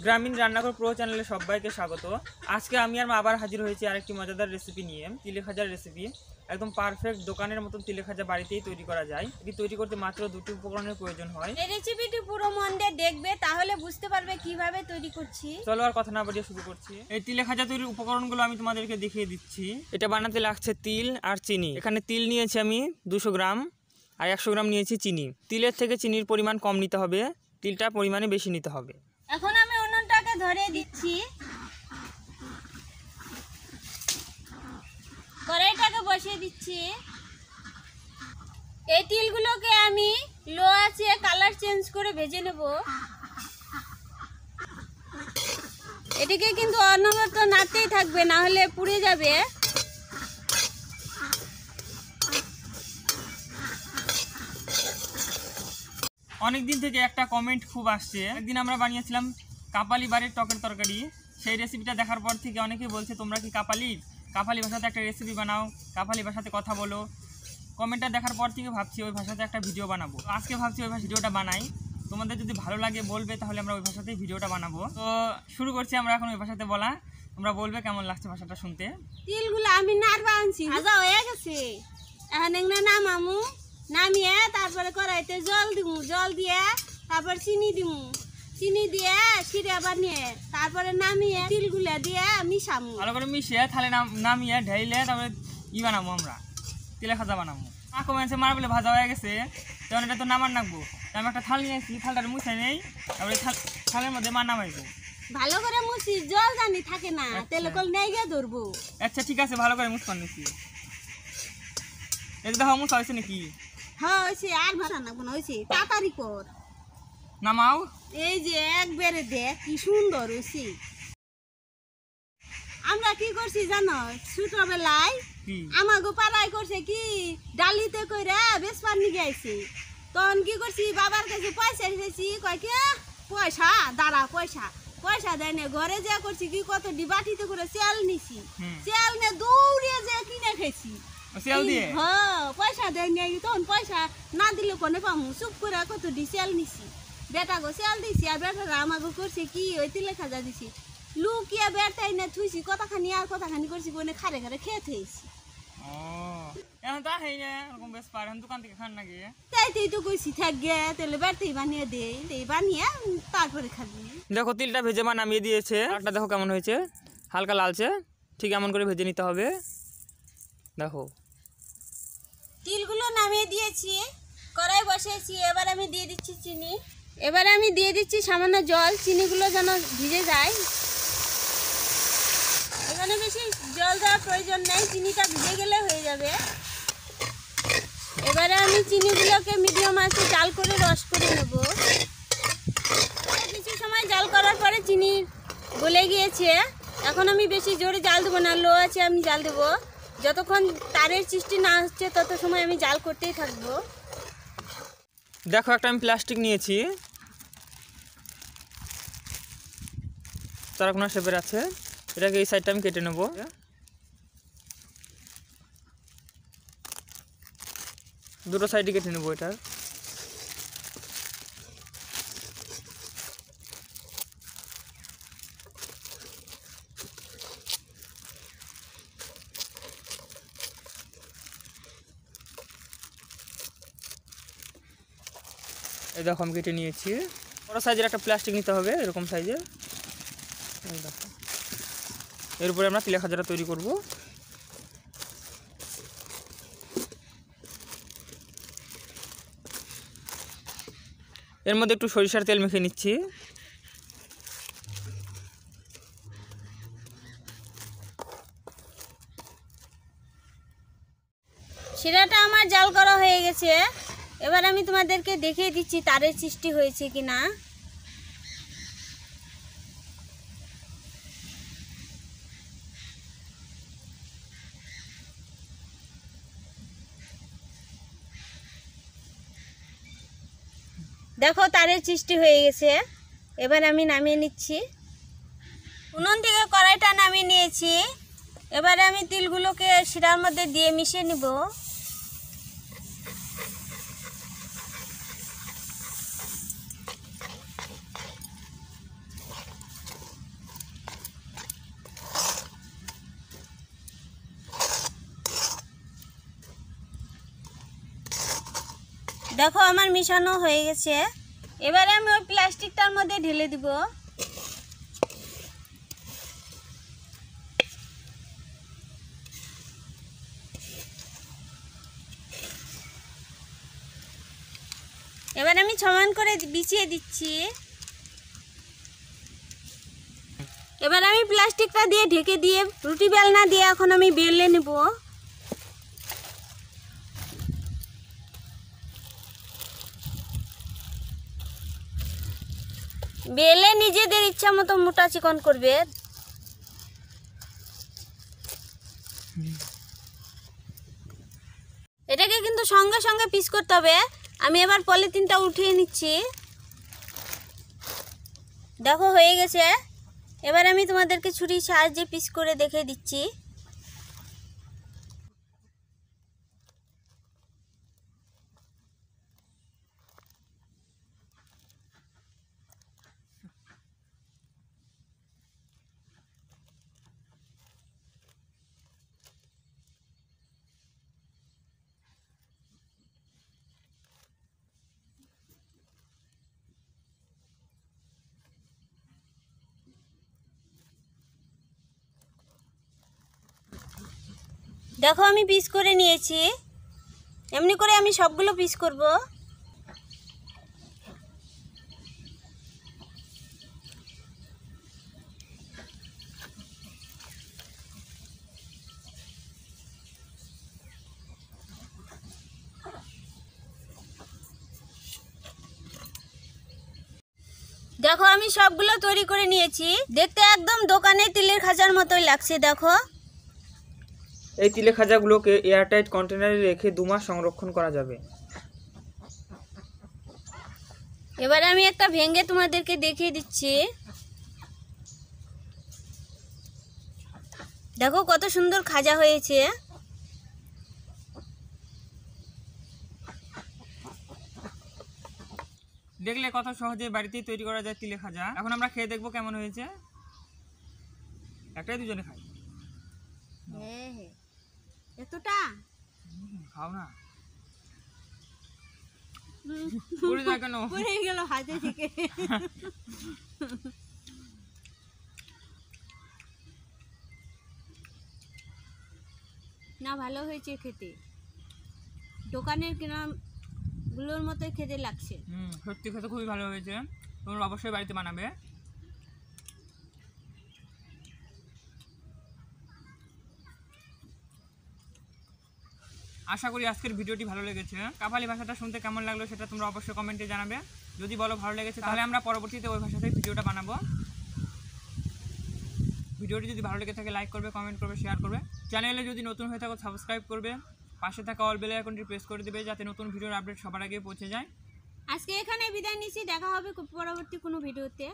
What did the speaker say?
গ্রামীণ রান্নাঘর প্রো চ্যানেলে সবাইকে স্বাগত। আজকে আমি আর মা আবার হাজির হয়েছি আরেকটি মজাদার রেসিপি নিয়ে, তিলে খাজার রেসিপি। একদম পারফেক্ট দোকানের মতন তিলে খাজা বাড়িতেই তৈরি করা যায়। এটি তৈরি করতে মাত্র দুটি উপকরণের প্রয়োজন হয়। এই রেসিপিটি পুরো মন দিয়ে দেখবে, তাহলে বুঝতে পারবে কিভাবে তৈরি করছি। চলো আর কথা না বাড়িয়ে শুরু করছি। এই তিলে খাজা তৈরির উপকরণগুলো আমি তোমাদেরকে দেখিয়ে দিচ্ছি। এটা বানাতে লাগছে তিল আর চিনি। এখানে তিল নিয়েছি আমি 200 গ্রাম আর 100 গ্রাম নিয়েছি চিনি। তিলের থেকে চিনির পরিমাণ কম নিতে হবে, তিলটা পরিমাণে বেশি নিতে হবে। এখন আমি উনুনটাকে ধরিয়ে দিচ্ছি, কড়াইটাকে বসিয়ে দিচ্ছি। এই তিলগুলোকে আমি লো আঁচে কালার চেঞ্জ করে ভেজে নেব। এটিকে কিন্তু অনবরত নাড়তেই থাকবে, না হলে পুড়ে যাবে। অনেকদিন থেকে একটা কমেন্ট খুব আসছে। একদিন আমরা বানিয়েছিলাম কাপালি বাড়ির টকের তরকারি। সেই রেসিপিটা দেখার পর থেকে অনেকেই বলছে তোমরা কি কাপালি ভাষাতে একটা রেসিপি বানাও, কাপালি ভাষাতে কথা বলো। কমেন্টটা দেখার পর থেকে ভাবছি ওই ভাষাতে একটা ভিডিও বানাবো। আজকে ভাবছি ওই ভিডিওটা বানাই। তোমাদের যদি ভালো লাগে বলবে, তাহলে আমরা ওই ভাষাতেই ভিডিওটা বানাবো। তো শুরু করছি আমরা এখন ওই ভাষাতে বলা। তোমরা বলবে কেমন লাগছে ভাষাটা শুনতে। তিলগুলো আমি নাড়বা আনছি, ভাজা হয়ে গেছে। এখন এগুলো নামামু, নামিয়ে তারপরে কড়াইতে জল দিমু, জল দিয়ে তারপর চিনি দিমু, চিনি দিয়ে ছিঁড়ে বানিয়ে তারপরে নামিয়ে তিলগুলা দিয়ে মিশামু। ভালো করে মিশিয়ে তাহলে নামিয়ে ঢেলে তারপরে বানাবো, আমরা তিলে খাজা বানাবো। কমেন্টসে মার বলে ভাজা হয়ে গেছে, তখন এটা তো নামান রাখবো। আমি একটা থাল নিয়ে আসছি, থালটা মুছে নেই, তারপরে থালের মধ্যে মার নামাইবো। ভালো করে মুছি, জল জানি থাকে না, তেলে কল নেই গিয়ে ধরবো। আচ্ছা ঠিক আছে, ভালো করে মুছপান নিচ্ছি। এই দেখো মুছা হয়েছে নাকি? হ্যাঁ হয়েছে, আর ভাষা না কোনো হয়েছে, তাড়াতাড়ি কর। নামাও। এই যে একবারে দেখ কি সুন্দর হয়েছে। আমরা কি করছি জানো, ছোটবেলায় আমাগো পাড়ায় করছে কি, ডালিতে কইরা বেসপার নিয়ে আইছি। তখন কি করছি, বাবার কাছে পয়সা এসেছি, কয় কি পয়সা দাঁড়া, পয়সা দেয় না। ঘরে যা করছি কি, কত ডিবাটিতে করে চাল নিছি, চাল নিয়ে দৌড়ে যে কিনে খেয়েছি। হ্যাঁ পয়সা দেয় নাই, তখন পয়সা না দিলে কোনে পামু, চুপ করে কত ডি চাল নিছি। বেটা গো চাল দিছি, আর বেটারা আমাকে করছে কি, ওই তিলে খাজা দিছি। লুকিয়া বেটাই না থুইছি, কতখানি আর কতখানি করছি, বনে খারে খারে খেয়ে থেয়েছি। তাই তো কইছি থাকবে, তাহলে বেটাই বানিয়ে দে, বানিয়ে তারপরে খাবি। দেখো তিলটা ভেজে মা নামিয়ে দিয়েছে। আরটা দেখো কেমন হয়েছে, হালকা লালচে। ঠিক এমন করে ভেজে নিতে হবে। দেখো তিলগুলো নামিয়ে দিয়েছি, কড়াই বসিয়েছি। এবার আমি দিয়ে দিচ্ছি চিনি। এবারে আমি দিয়ে দিচ্ছি সামান্য জল, চিনিগুলো যেন ভিজে যায়। এখানে বেশি জল দেওয়ার প্রয়োজন নেই, চিনিটা ভিজে গেলে হয়ে যাবে। এবারে আমি চিনিগুলোকে মিডিয়াম আঁচে জাল করে রস করে নেব। কিছু সময় জাল করার পরে চিনি গলে গিয়েছে। এখন আমি বেশি জোরে জাল দেবো না, লো আছে আমি জাল দেবো। যতক্ষণ তারের সৃষ্টি না হচ্ছে তত সময় আমি জাল করতেই থাকবো। দেখো একটা আমি প্লাস্টিক নিয়েছি, চারকোনা শেপের আছে। এটাকে এই সাইডটা আমি কেটে নেব। দুটো সাইডে কেটে নেব এটার। এই দেখো আমি কেটে নিয়েছি। বড় সাইজের একটা প্লাস্টিক নিতে হবে, এরকম সাইজের। দেখো এরপরে আমরা তিলে খাজাটা তৈরি করব। এর মধ্যে একটু সরিষার তেল মেখে নিচ্ছি। শিরাটা আমার জাল করা হয়ে গেছে। এবার আমি তোমাদেরকে দেখিয়ে দিচ্ছি তারের সৃষ্টি হয়েছে কিনা। দেখো তারের সৃষ্টি হয়ে গেছে। এবার আমি নামিয়ে নিচ্ছি। উনুন থেকে কড়াইটা নামিয়ে নিয়েছি। এবারে আমি তিলগুলোকে শিরার মধ্যে দিয়ে মিশিয়ে নিব। দেখো আমার মিশানো হয়ে গেছে। এবারে আমি ওই প্লাস্টিকটার মধ্যে ঢেলে দিব। এবার আমি সমান করে বিছিয়ে দিচ্ছি। এবার আমি প্লাস্টিকটা দিয়ে ঢেকে দিয়ে রুটি বেলনা দিয়ে এখন আমি বেলে নেব। বেলে নিজেদের ইচ্ছা মতো মোটা চিকন করবে। এটাকে কিন্তু সঙ্গে সঙ্গে পিস করতে হবে। আমি এবার পলিথিনটা উঠিয়ে নিচ্ছি। দেখো হয়ে গেছে। এবার আমি তোমাদেরকে ছুরির সাহায্যে পিস করে দেখে দিচ্ছি। দেখো আমি পিস করে নিয়েছি। এমনি করে আমি সবগুলো পিস করব। দেখো আমি সবগুলো তৈরি করে নিয়েছি। দেখতে একদম দোকানে তিলের খাজার মতোই লাগছে। দেখো এই তিলে খাজাগুলোকে এয়ারটাইট কন্টেনারে রেখে 2 মাস সংরক্ষণ করা যাবে। এবার আমি একটা ভেঙে তোমাদেরকে দেখিয়ে দিচ্ছি। দেখো কত সুন্দর খাজা হয়েছে। দেখলে কত সহজে বাড়িতেই তৈরি করা যায় তিলে খাজা। এখন আমরা খেয়ে দেখবো কেমন হয়েছে। একটাই দুজনে খাই। এতটা খাও না, পড়ে যায় কেন? পড়ে গেল হাতে থেকে। না ভালো হয়েছে খেতে, দোকানের কেনা গুলোর মতোই খেতে লাগছে। সত্যি খেতে খুবই ভালো হয়েছে। তোমরা অবশ্যই বাড়িতে বানাবে। আশা করি আজকের ভিডিওটি ভালো লেগেছে। কাপালি ভাষাটা শুনতে কেমন লাগলো সেটা তোমরা অবশ্যই কমেন্টে জানাবে। যদি বলো ভালো লেগেছে তাহলে আমরা পরবর্তীতে ওই ভাষাতেই ভিডিওটা বানাবো। ভিডিওটি যদি ভালো লেগে থাকে লাইক করবে, কমেন্ট করবে, শেয়ার করবে। চ্যানেলে যদি নতুন হয়ে থাকো সাবস্ক্রাইব করবে। পাশে থাকা অল বেল আইকনটি প্রেস করে দেবে যাতে নতুন ভিডিওর আপডেট সবার আগে পৌঁছে যায়। আজকে এখানে বিদায় নিচ্ছি। দেখা হবে পরবর্তী কোনো ভিডিওতে।